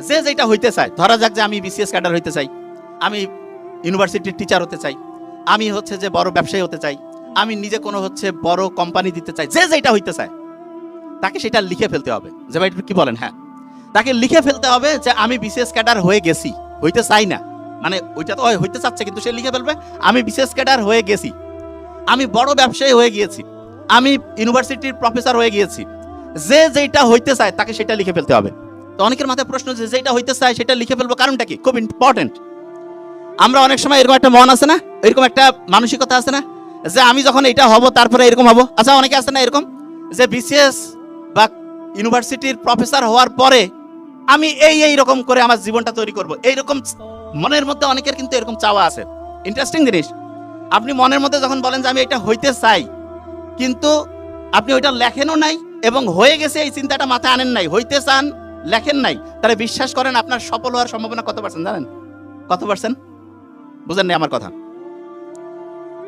যে যেটা হইতে চায়, ধরা যাক যে আমি বিসিএস ক্যাডার হইতে চাই, আমি ইউনিভার্সিটির টিচার হতে চাই, আমি হচ্ছে যে বড় ব্যবসায়ী হতে চাই, আমি নিজে কোনো হচ্ছে বড় কোম্পানি দিতে চাই, যে যেটা হইতে চায় তাকে সেটা লিখে ফেলতে হবে। যে ভাই কি বলেন? হ্যাঁ, তাকে লিখে ফেলতে হবে যে আমি বিসিএস ক্যাডার হয়ে গেছি, হইতে চাই না, মানে ওইটা তো হইতে চাচ্ছে কিন্তু সে লিখে ফেলবে আমি বিসিএস ক্যাডার হয়ে গেছি, আমি বড় ব্যবসায়ী হয়ে গিয়েছি, আমি ইউনিভার্সিটির প্রফেসর হয়ে গিয়েছি। যে যেটা হইতে চায় তাকে সেটা লিখে ফেলতে হবে। তো অনেকের মাথায় প্রশ্ন, যে যেটা হইতে চায় সেটা লিখে ফেলবো, কারণটা কি? খুব ইম্পর্টেন্ট। আমরা অনেক সময় এরকম একটা মন আছে না, এরকম একটা মানসিকতা আছে না, যে আমি যখন এটা হব তারপরে এরকম হব। আচ্ছা, অনেকে আছে না এরকম, যে বিসিএস বা ইউনিভার্সিটির প্রফেসর হওয়ার পরে আমি এই রকম করে আমার জীবনটা তৈরি করব, এইরকম মনের মধ্যে অনেকের কিন্তু এরকম চাওয়া আছে। ইন্টারেস্টিং জিনিস, আপনি মনের মধ্যে যখন বলেন যে আমি এটা হইতে চাই, কিন্তু আপনি ওইটা লেখেনও নাই এবং হয়ে গেছে এই চিন্তাটা মাথায় আনেন নাই, হইতে চান লেখেন নাই, তাহলে বিশ্বাস করেন আপনার সফল হওয়ার সম্ভাবনা কত পার্সেন্ট জানেন? কত পার্সেন্ট? বুঝেন না আমার কথা?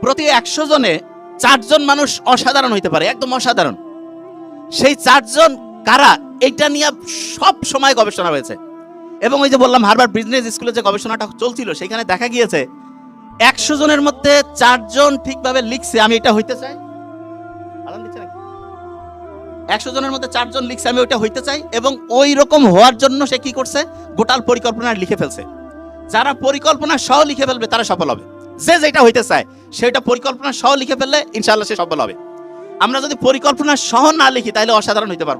প্রতি 100 জনে 4 জন মানুষ অসাধারণ হইতে পারে, একদম অসাধারণ। সেই 4 জন কারা? এটা নিয়ে সব সময় গবেষণা হয়েছে। এবং ওই যে বললাম হার্ভার্ড বিজনেস স্কুলে যে গবেষণাটা চলছিল, সেখানে দেখা গিয়েছে 100 জনের মধ্যে 4 জন ঠিকভাবে লিখছে আমি এটা হইতে চাই। 100 জনের মধ্যে 4 জন লিখছে আমি ওইটা হইতে চাই, এবং ওই রকম হওয়ার জন্য সে কি করছে? গোটাল পরিকল্পনা লিখে ফেলছে। যারা পরিকল্পনা সহ লিখে ফেলবে তারা সফল হবে। যে যেটা হইতে চায় সেটা পরিকল্পনা সহ লিখে ফেললে ইনশাআল্লাহ সে সফল হবে। আমরা যদি পরিকল্পনা সহ না লিখি তাহলে অসাধারণ হইতে পারবো না।